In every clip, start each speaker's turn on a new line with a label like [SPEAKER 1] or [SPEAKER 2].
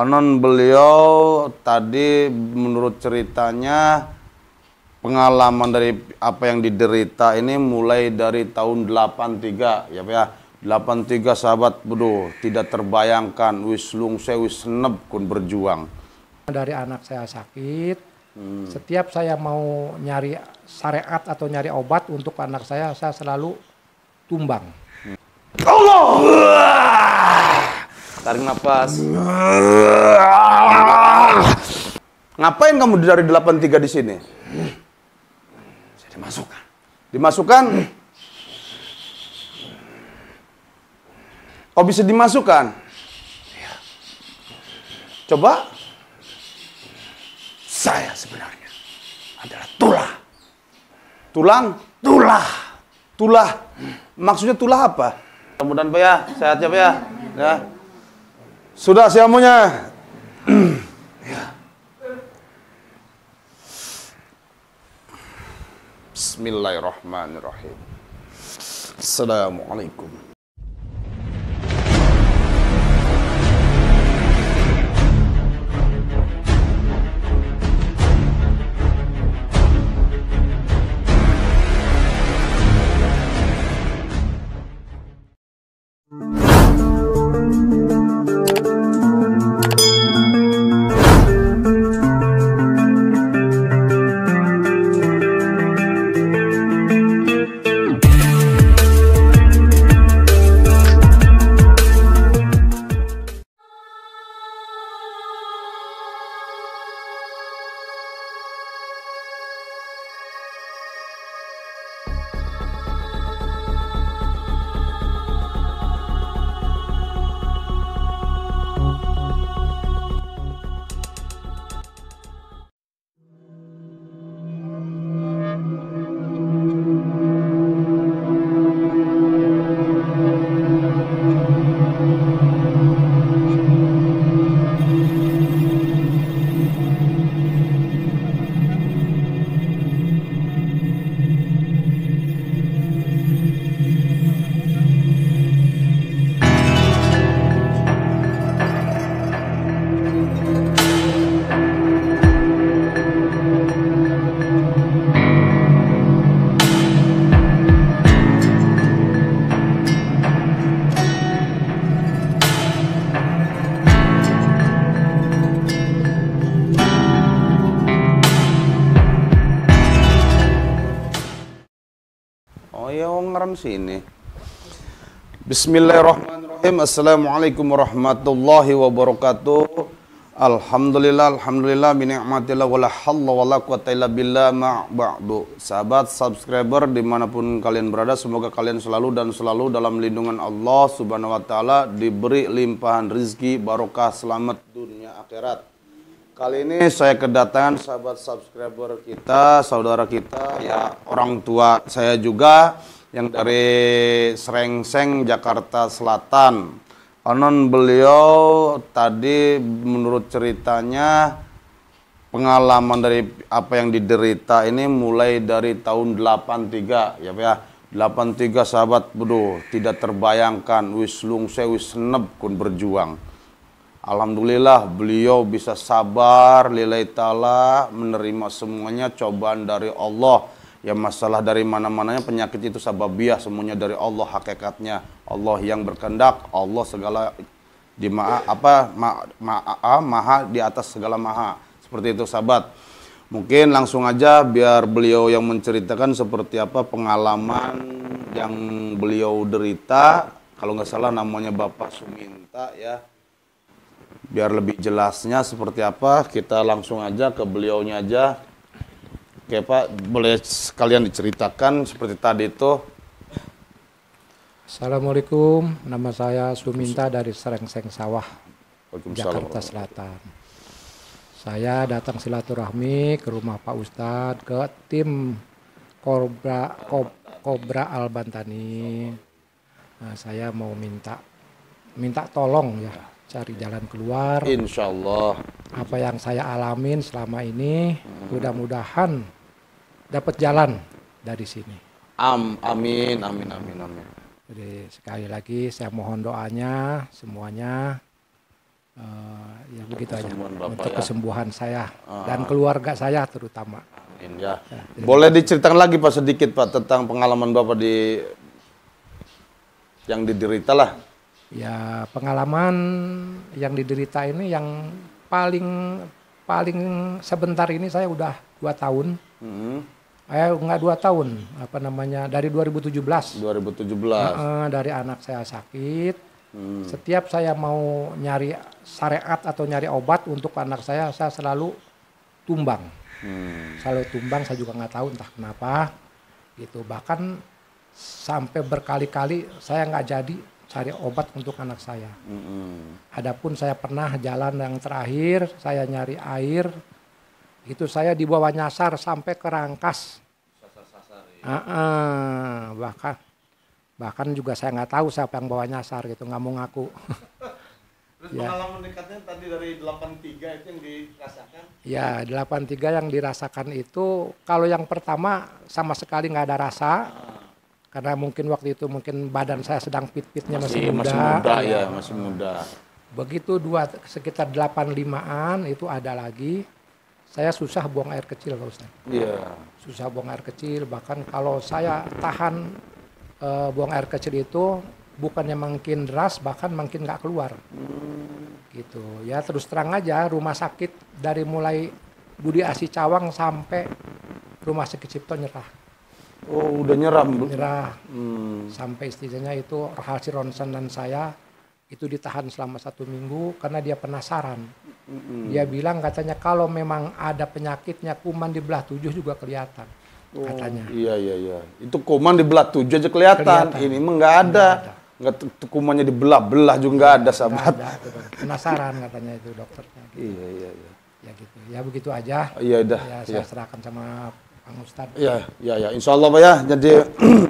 [SPEAKER 1] Konon beliau tadi menurut ceritanya pengalaman dari apa yang diderita ini mulai dari tahun 83 ya Pak ya. 83 sahabat, bodoh, tidak terbayangkan wis lungse wis senep kun berjuang.
[SPEAKER 2] Dari anak saya sakit, setiap saya mau nyari syariat atau nyari obat untuk anak saya selalu tumbang.
[SPEAKER 1] Allah! Tarik nafas. Ngapain kamu dari 83 di sini? Saya dimasukkan. Dimasukkan? Oh, bisa dimasukkan? Ya. Coba. Saya sebenarnya adalah tulah. Tulang? Tulah. Tulah. Maksudnya tulah apa? Mudah-mudahan Pak ya, sehat ya Pak ya. Ya. Sudah siamunya. Ya. Bismillahirrahmanirrahim. Assalamualaikum. Oh ya, ngaran sini. Bismillahirrahmanirrahim. Assalamualaikum warahmatullahi wabarakatuh. Alhamdulillah bi ni'matillah wala halla wala quwata illa billah ma ba'du. Sahabat subscriber dimanapun kalian berada, semoga kalian selalu dalam lindungan Allah Subhanahu wa taala, diberi limpahan rizki, barokah, selamat dunia akhirat. Kali ini saya kedatangan sahabat subscriber kita, saudara kita, ya orang tua saya juga yang dari Srengseng, Jakarta Selatan. Konon beliau tadi menurut ceritanya pengalaman dari apa yang diderita ini mulai dari tahun 83 ya Pak ya. 83 sahabat, bodoh, tidak terbayangkan wis lungse wis senep kun berjuang. Alhamdulillah beliau bisa sabar lillahi ta'ala menerima semuanya cobaan dari Allah. Ya masalah dari mana-mananya penyakit itu sababiah, semuanya dari Allah hakikatnya. Allah yang berkehendak, Allah segala di maha di atas segala maha. Seperti itu sahabat. Mungkin langsung aja biar beliau yang menceritakan seperti apa pengalaman yang beliau derita. Kalau nggak salah namanya Bapak Suminta ya. Biar lebih jelasnya seperti apa, kita langsung aja ke beliaunya aja. Oke Pak, boleh sekalian diceritakan seperti tadi itu.
[SPEAKER 2] Assalamualaikum, nama saya Suminta dari Srengseng Sawah, Jakarta Selatan. Saya datang silaturahmi ke rumah Pak Ustadz, ke tim Kobra Al-Bantani. Nah, saya mau minta tolong ya, cari jalan keluar.
[SPEAKER 1] Insya Allah.
[SPEAKER 2] Apa yang saya alamin selama ini, mudah-mudahan dapat jalan dari sini.
[SPEAKER 1] Amin.
[SPEAKER 2] Jadi sekali lagi saya mohon doanya semuanya. Ya begitu aja
[SPEAKER 1] Bapak,
[SPEAKER 2] untuk
[SPEAKER 1] ya.
[SPEAKER 2] kesembuhan saya dan keluarga saya terutama.
[SPEAKER 1] Ya. Boleh diceritakan lagi Pak sedikit Pak tentang pengalaman Bapak yang diderita lah.
[SPEAKER 2] Ya pengalaman yang diderita ini yang paling sebentar ini saya udah 2 tahun. Enggak 2 tahun, dari 2017.
[SPEAKER 1] 2017.
[SPEAKER 2] Dari anak saya sakit. Setiap saya mau nyari syariat atau nyari obat untuk anak saya selalu tumbang. Selalu tumbang, saya juga nggak tahu entah kenapa. Gitu. Bahkan sampai berkali-kali saya nggak jadi cari obat untuk anak saya. Adapun saya pernah jalan yang terakhir, saya nyari air, itu saya dibawa nyasar sampai ke Rangkas. Bahkan juga saya nggak tahu siapa yang bawa nyasar gitu, nggak mau ngaku.
[SPEAKER 1] Terus pengalaman dekatnya tadi dari 83 itu yang dirasakan?
[SPEAKER 2] Ya 83 yang dirasakan itu, kalau yang pertama sama sekali nggak ada rasa. Karena mungkin waktu itu badan saya sedang fit-fitnya masih muda.
[SPEAKER 1] Masih muda.
[SPEAKER 2] Begitu sekitar 85-an itu ada lagi. Saya susah buang air kecil Pak Ustaz.
[SPEAKER 1] Iya.
[SPEAKER 2] Susah buang air kecil, bahkan kalau saya tahan buang air kecil itu bukannya makin deras, bahkan makin nggak keluar. Gitu. Ya terus terang aja, rumah sakit dari mulai Budi Asi Cawang sampai Rumah Sakit Cipto nyerah.
[SPEAKER 1] Oh, udah nyerah.
[SPEAKER 2] Nyerah. Sampai istilahnya itu hasil ronsen dan saya itu ditahan selama 1 minggu karena dia penasaran. Dia bilang katanya kalau memang ada penyakitnya kuman di belah 7 juga kelihatan. Katanya.
[SPEAKER 1] Iya. Itu kuman di belah 7 aja kelihatan. Ini mah nggak ada. Nggak, kumannya di belah juga nggak ada, sahabat.
[SPEAKER 2] Penasaran katanya itu dokternya. Gitu.
[SPEAKER 1] Iya.
[SPEAKER 2] Ya gitu. Ya begitu aja.
[SPEAKER 1] Iya dah.
[SPEAKER 2] Ya saya serahkan sama Kang Ustadz.
[SPEAKER 1] Iya. Insya Allah Pak ya. Jadi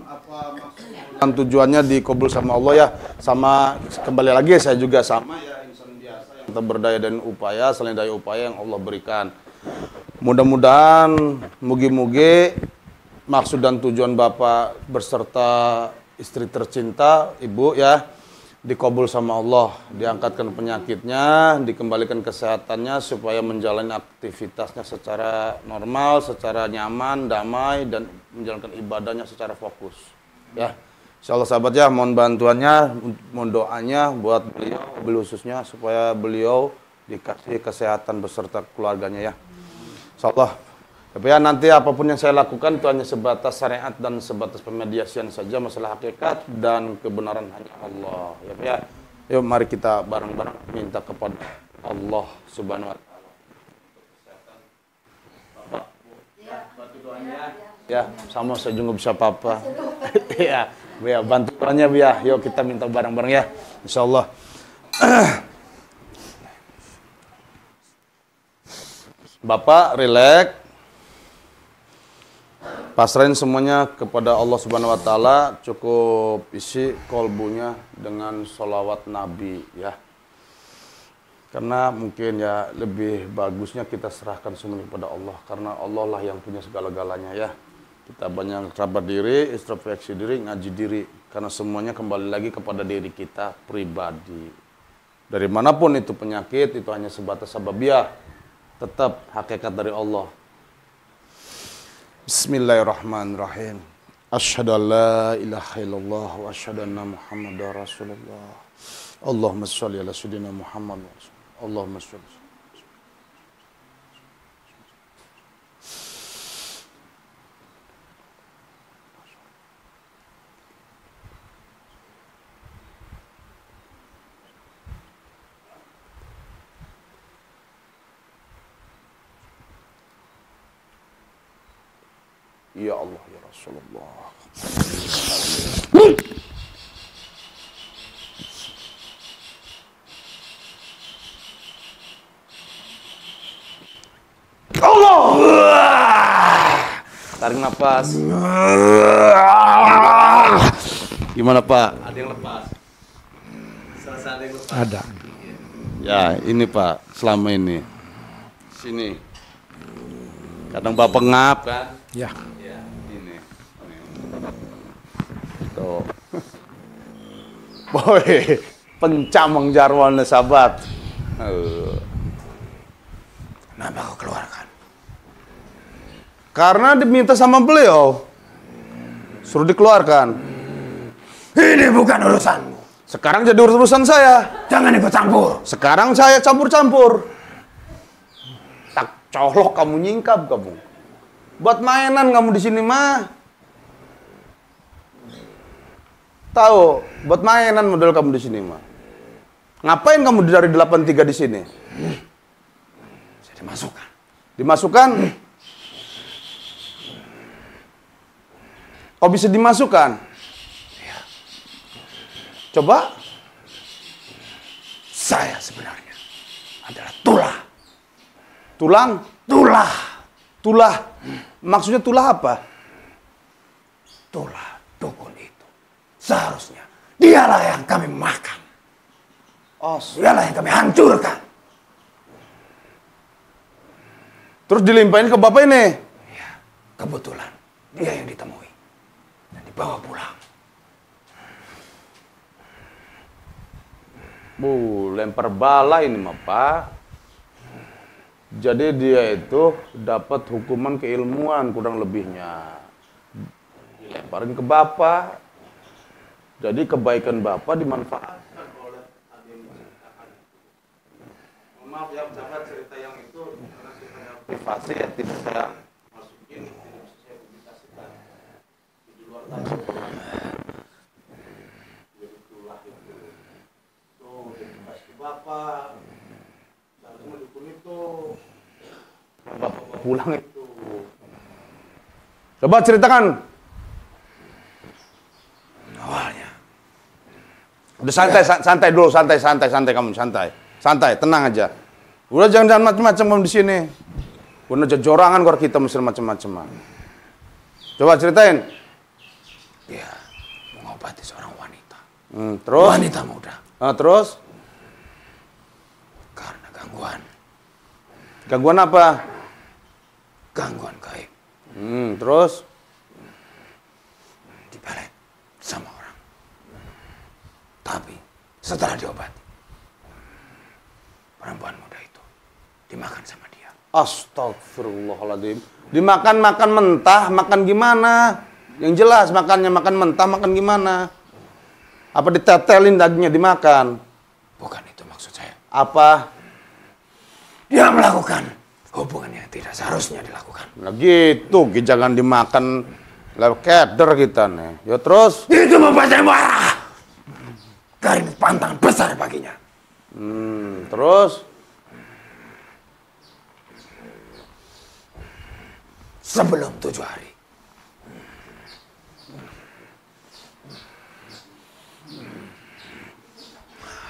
[SPEAKER 1] apa maksud dan tujuannya dikabul sama Allah ya. Sama kembali lagi saya juga sama ya, insan biasa yang tak berdaya dan upaya selain daya upaya yang Allah berikan. Mudah-mudahan mugi-mugi maksud dan tujuan Bapak beserta istri tercinta, Ibu ya, dikabul sama Allah, diangkatkan penyakitnya, dikembalikan kesehatannya supaya menjalani aktivitasnya secara normal, secara nyaman, damai, dan menjalankan ibadahnya secara fokus. Ya, insya Allah sahabat ya, mohon bantuannya, mohon doanya buat beliau khususnya supaya beliau dikasih kesehatan beserta keluarganya ya. Insya Allah. Tapi ya nanti apapun yang saya lakukan itu hanya sebatas syariat dan sebatas pemediasian saja, masalah hakikat dan kebenaran hanya Allah. Ya. Yuk mari kita bareng-bareng minta kepada Allah Subhanahu wa taala. Bapak, bantu doanya. Ya, sama saya juga bisa apa-apa. Ya, bantu doanya ya. Yuk kita minta bareng-bareng ya. Insyaallah. Bapak rileks. Pasrahin semuanya kepada Allah Subhanahu wa taala, cukup isi kolbunya dengan sholawat Nabi ya. Karena mungkin ya lebih bagusnya kita serahkan semuanya kepada Allah, karena Allah lah yang punya segala-galanya ya. Kita banyak rabat diri, introspeksi diri, ngaji diri, karena semuanya kembali lagi kepada diri kita pribadi. Dari manapun itu penyakit, itu hanya sebatas sababiah, tetap hakikat dari Allah. Bismillahirrahmanirrahim. Asyhadu an la ilaha illallah wa asyhadu anna Muhammadar Rasulullah. Allahumma shalli ala sayyidina Muhammad. Allahumma shalli. Ya Allah ya Rasulullah. Allah. Tarik nafas. Gimana Pak?
[SPEAKER 3] Ada yang lepas. Selesai ada yang lepas.
[SPEAKER 2] Ada.
[SPEAKER 1] Ya ini Pak, selama ini. Sini. Kadang Bapak ngap kan?
[SPEAKER 2] Ya.
[SPEAKER 1] Ini. Tuh. Boy, pencamang jarwan sahabat.
[SPEAKER 4] Kenapa kau keluarkan?
[SPEAKER 1] Karena diminta sama beliau. Suruh dikeluarkan.
[SPEAKER 4] Ini bukan urusanmu.
[SPEAKER 1] Sekarang jadi urusan saya.
[SPEAKER 4] Jangan ikut campur.
[SPEAKER 1] Sekarang saya campur-campur. Tak colok kamu, nyingkap kamu. Buat mainan kamu di sini mah. Tahu, buat mainan model kamu di sini mah. Ngapain kamu dari 83 di sini?
[SPEAKER 4] Saya dimasukkan.
[SPEAKER 1] Dimasukkan? Kok bisa dimasukkan?
[SPEAKER 4] Ya.
[SPEAKER 1] Coba.
[SPEAKER 4] Saya sebenarnya adalah tulah.
[SPEAKER 1] Tulang?
[SPEAKER 4] Tulah.
[SPEAKER 1] Tulah. Maksudnya tulah apa?
[SPEAKER 4] Tulah dukun itu. Seharusnya dialah yang kami makan. Dialah yang kami hancurkan.
[SPEAKER 1] Terus dilimpahin ke bapak ini?
[SPEAKER 4] Ya, kebetulan dia yang ditemui. Dan dibawa pulang.
[SPEAKER 1] Lempar bala ini mah, Pak. Jadi dia itu dapat hukuman keilmuan kurang lebihnya. Dilemparin ke bapak. Jadi kebaikan bapak dimanfaatkan oleh adik menceritakan. Maaf ya, sahabat, cerita yang itu karena ceritanya privasi ya tidak saya masukin, tidak bisa saya publikasikan di luar tadi. Jadi itulah itu. Tuh, dikasih ke bapak. Seharusnya dukun itu. Bapak pulang itu. Coba ceritakan.
[SPEAKER 4] Awalnya.
[SPEAKER 1] Udah santai dulu, santai kamu, santai, tenang aja. Udah jangan macam-macam kamu di sini. Udah jorangan kalau kita mesti macam-macam. Coba ceritain.
[SPEAKER 4] Dia mengobati seorang wanita.
[SPEAKER 1] Terus?
[SPEAKER 4] Wanita muda.
[SPEAKER 1] Terus?
[SPEAKER 4] Karena gangguan.
[SPEAKER 1] Gangguan apa?
[SPEAKER 4] Gangguan gaib.
[SPEAKER 1] Terus?
[SPEAKER 4] Dibalet sama orang. Tapi setelah diobati, perempuan muda itu dimakan sama dia.
[SPEAKER 1] Astagfirullahaladzim. Dimakan mentah, makan gimana? Yang jelas makannya makan mentah, makan gimana? Apa ditetelin dagingnya dimakan?
[SPEAKER 4] Bukan itu maksud saya.
[SPEAKER 1] Apa?
[SPEAKER 4] Dia melakukan hubungan yang tidak seharusnya dilakukan.
[SPEAKER 1] Nah gitu, jangan dimakan keder kita nih. Ya terus?
[SPEAKER 4] Itu membuat saya marah. Karena pantangan besar baginya.
[SPEAKER 1] Terus?
[SPEAKER 4] Sebelum 7 hari.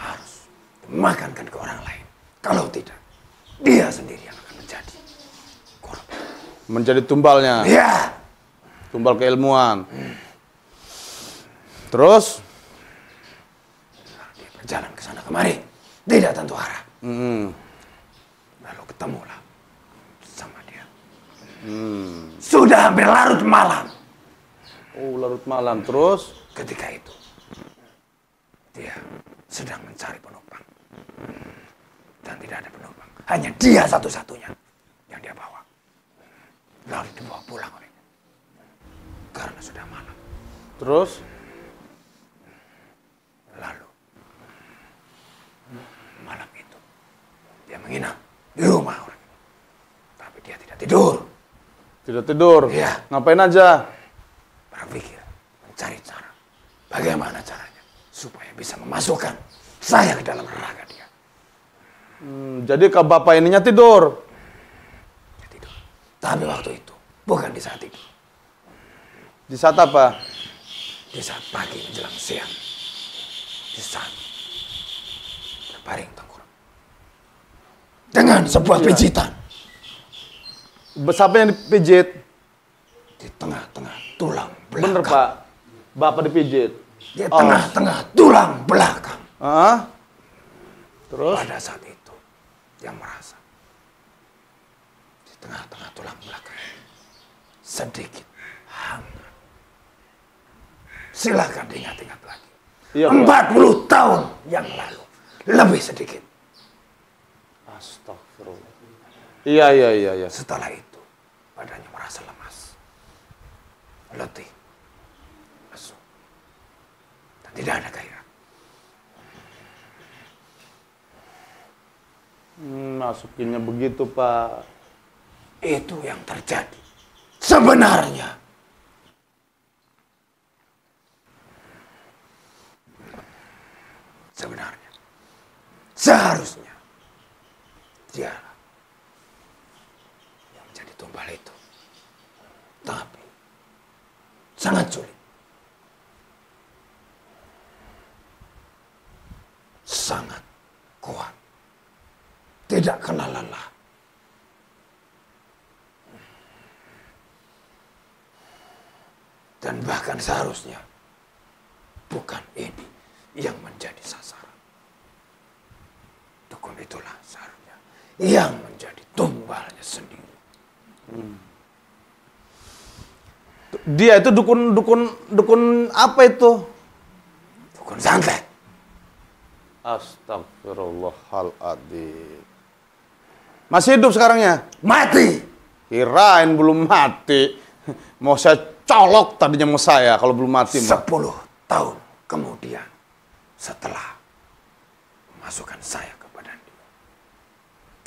[SPEAKER 4] Harus dimakankan ke orang lain. Kalau tidak, dia sendiri yang akan menjadi korban.
[SPEAKER 1] Menjadi tumbalnya?
[SPEAKER 4] Iya.
[SPEAKER 1] Tumbal keilmuan. Terus?
[SPEAKER 4] Dia berjalan ke sana kemari. Tidak tentu arah. Lalu ketemulah sama dia. Sudah hampir larut malam.
[SPEAKER 1] Oh, larut malam. Terus?
[SPEAKER 4] Ketika itu, dia sedang mencari penumpang. Dan tidak ada penumpang. Hanya dia satu-satunya yang dia bawa. Lalu dibawa pulang olehnya. Karena sudah malam.
[SPEAKER 1] Terus?
[SPEAKER 4] Lalu, malam itu, dia menginap di rumah orang. Tapi dia tidak tidur.
[SPEAKER 1] Tidak tidur?
[SPEAKER 4] Iya.
[SPEAKER 1] Ngapain aja?
[SPEAKER 4] Berpikir, mencari cara. Bagaimana caranya supaya bisa memasukkan saya ke dalam neraka dia.
[SPEAKER 1] Jadi ke bapak ininya tidur?
[SPEAKER 4] Dia tidur. Tapi waktu itu, bukan di saat tidur.
[SPEAKER 1] Di saat apa?
[SPEAKER 4] Di saat pagi menjelang siang. Di saat berbaring tengkurap. Dengan sebuah pijitan.
[SPEAKER 1] Siapa yang dipijit?
[SPEAKER 4] Di tengah-tengah tulang belakang.
[SPEAKER 1] Bener Pak, bapak dipijit.
[SPEAKER 4] Di tengah-tengah tulang belakang.
[SPEAKER 1] Terus?
[SPEAKER 4] Pada saat itu, dia merasa di tengah-tengah tulang belakang sedikit hangat. Silakan diingat-ingat lagi.
[SPEAKER 1] Iya,
[SPEAKER 4] 40 tahun yang lalu, lebih sedikit.
[SPEAKER 1] Astagfirullah. Iya.
[SPEAKER 4] Setelah itu, badannya merasa lemas, letih, lesu, dan tidak ada gairah.
[SPEAKER 1] Masukinnya begitu, Pak.
[SPEAKER 4] Itu yang terjadi. Sebenarnya. Seharusnya dia yang menjadi tumbal itu. Tapi sangat sulit. Sangat kuat. Tidak kenal lelah. Dan bahkan seharusnya bukan ini yang menjadi sasaran. Dukun itulah seharusnya yang menjadi tumbalnya sendiri.
[SPEAKER 1] Dia itu dukun apa itu?
[SPEAKER 4] Dukun santet.
[SPEAKER 1] Astagfirullahaladzim. Masih hidup sekarangnya?
[SPEAKER 4] Mati.
[SPEAKER 1] Kirain belum mati. Mau saya colok tadinya mau saya kalau belum mati.
[SPEAKER 4] 10 tahun kemudian setelah memasukkan saya ke badan dia.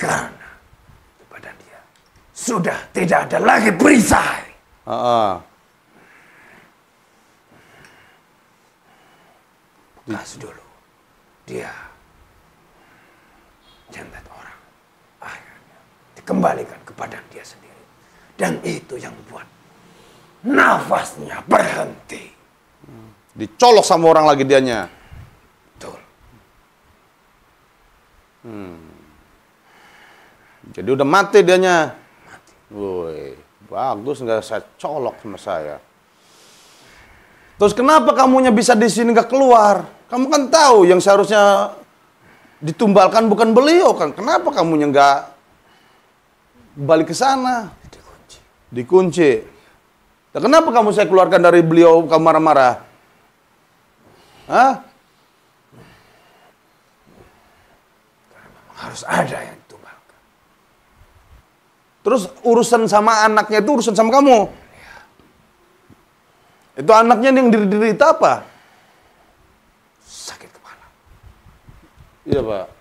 [SPEAKER 4] Karena di badan dia sudah tidak ada lagi perisai. Bekas dulu dia nyentet orang. Akhirnya dikembalikan ke badan dia sendiri. Dan itu yang membuat nafasnya berhenti.
[SPEAKER 1] Dicolok sama orang lagi dianya.
[SPEAKER 4] Betul.
[SPEAKER 1] Jadi udah mati dianya.
[SPEAKER 4] Mati.
[SPEAKER 1] Woi, bagus nggak saya colok sama saya. Terus kenapa kamunya bisa di sini nggak keluar? Kamu kan tahu yang seharusnya ditumbalkan bukan beliau kan. Kenapa kamunya nggak balik ke sana? Dikunci. Nah, kenapa kamu saya keluarkan dari beliau, kamu marah-marah? Hah?
[SPEAKER 4] Harus ada yang ditumbalkan.
[SPEAKER 1] Terus urusan sama anaknya itu urusan sama kamu?
[SPEAKER 4] Ya.
[SPEAKER 1] Itu anaknya yang derita apa?
[SPEAKER 4] Sakit kepala.
[SPEAKER 1] Iya, Pak.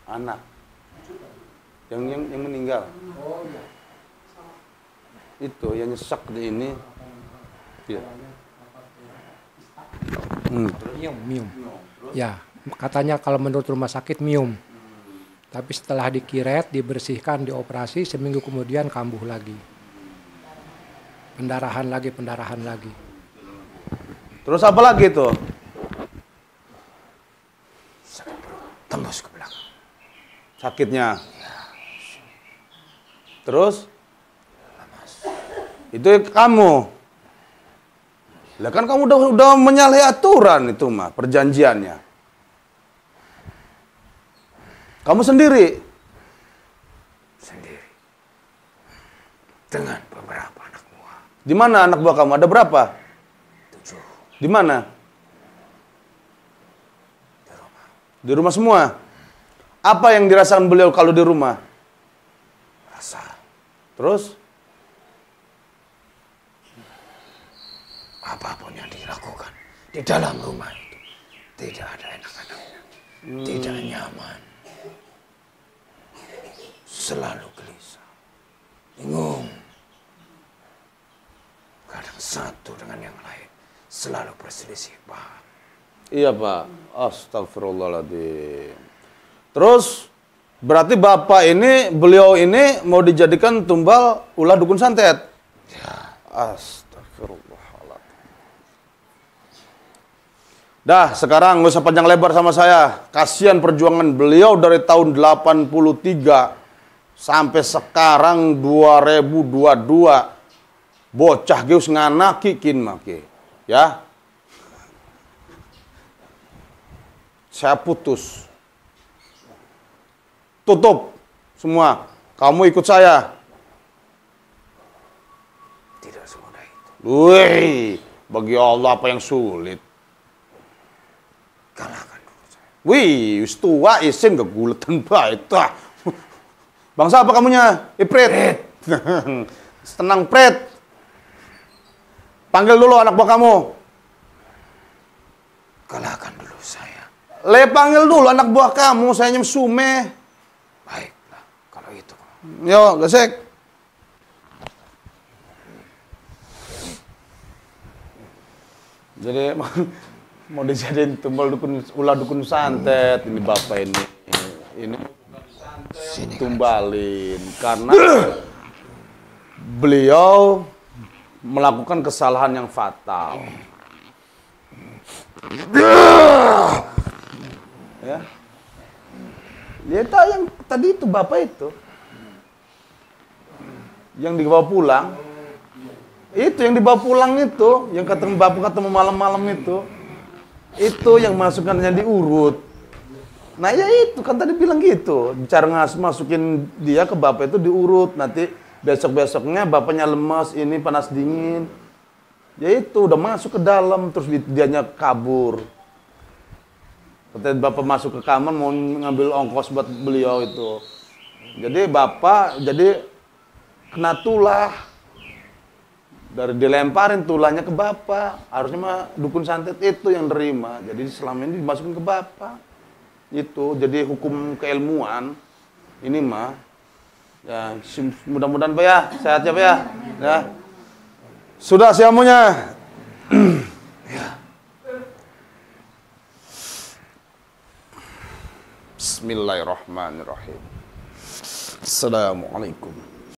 [SPEAKER 1] Anak. Yang meninggal. Itu yang nyesek di ini. Iya.
[SPEAKER 2] Mium. Ya, katanya kalau menurut rumah sakit mium. Tapi setelah dikiret, dibersihkan, dioperasi, seminggu kemudian kambuh lagi. Pendarahan lagi.
[SPEAKER 1] Terus apa lagi tuh?
[SPEAKER 4] Sakit perut. Tembus ke belakang.
[SPEAKER 1] Sakitnya. Terus? Itu kamu. Lah kan kamu udah menyalahi aturan itu mah, perjanjiannya. Kamu sendiri?
[SPEAKER 4] Sendiri. Dengan beberapa anak buah.
[SPEAKER 1] Di mana anak buah kamu? Ada berapa?
[SPEAKER 4] 7.
[SPEAKER 1] Di mana?
[SPEAKER 4] Di rumah.
[SPEAKER 1] Di rumah semua. Apa yang dirasakan beliau kalau di rumah?
[SPEAKER 4] Rasa.
[SPEAKER 1] Terus?
[SPEAKER 4] Apapun yang dilakukan di dalam rumah itu tidak ada enak-enaknya. Tidak nyaman. Selalu gelisah. Bingung. Kadang satu dengan yang lain selalu berselisih paham.
[SPEAKER 1] Iya, Pak. Astagfirullahaladzim. Terus berarti Bapak ini, beliau ini mau dijadikan tumbal ulah dukun santet?
[SPEAKER 4] Ya.
[SPEAKER 1] Astagfirullahaladzim. Dah, sekarang nggak usah panjang lebar sama saya. Kasihan perjuangan beliau dari tahun 83 sampai sekarang 2022. Bocah geus nganaki kin make. Ya. Saya putus. Tutup semua. Kamu ikut saya.
[SPEAKER 4] Tidak semudah itu.
[SPEAKER 1] Wih, bagi Allah apa yang sulit?
[SPEAKER 4] Kalahkan dulu saya.
[SPEAKER 1] Wih, wis tua isin keguletan bae tah. Bangsa apa kamunya? Pret. Tenang, Pret. Panggil dulu anak buah kamu.
[SPEAKER 4] Kalahkan dulu saya.
[SPEAKER 1] Panggil dulu anak buah kamu, saya nyem sume.
[SPEAKER 4] Baiklah, kalau itu.
[SPEAKER 1] Yo, gesek. Jadi mau dijadiin tumbal dukun, ulah dukun santet ini bapak ini. Ini tumbalin karena beliau melakukan kesalahan yang fatal. Ya. Ya itu yang tadi itu bapak itu. Yang dibawa pulang. Itu yang dibawa pulang itu, yang ketemu bapak ketemu malam-malam itu. Itu yang masukannya diurut. Nah ya itu kan tadi bilang gitu. Cara masukin dia ke bapak itu diurut. Nanti besok-besoknya bapaknya lemas, ini panas dingin. Ya itu udah masuk ke dalam terus dianya kabur. Ketika bapak masuk ke kamar mau ngambil ongkos buat beliau itu. Jadi bapak kena tulah. Dari dilemparin tulahnya ke bapak. Harusnya mah dukun santet itu yang nerima. Jadi selama ini dimasukin ke bapak. Itu jadi hukum keilmuan ini mah ya mudah-mudahan Pak ya sehat ya Pak ya. Ya. Sudah siamunya. Ya. Bismillahirrahmanirrahim. Assalamualaikum.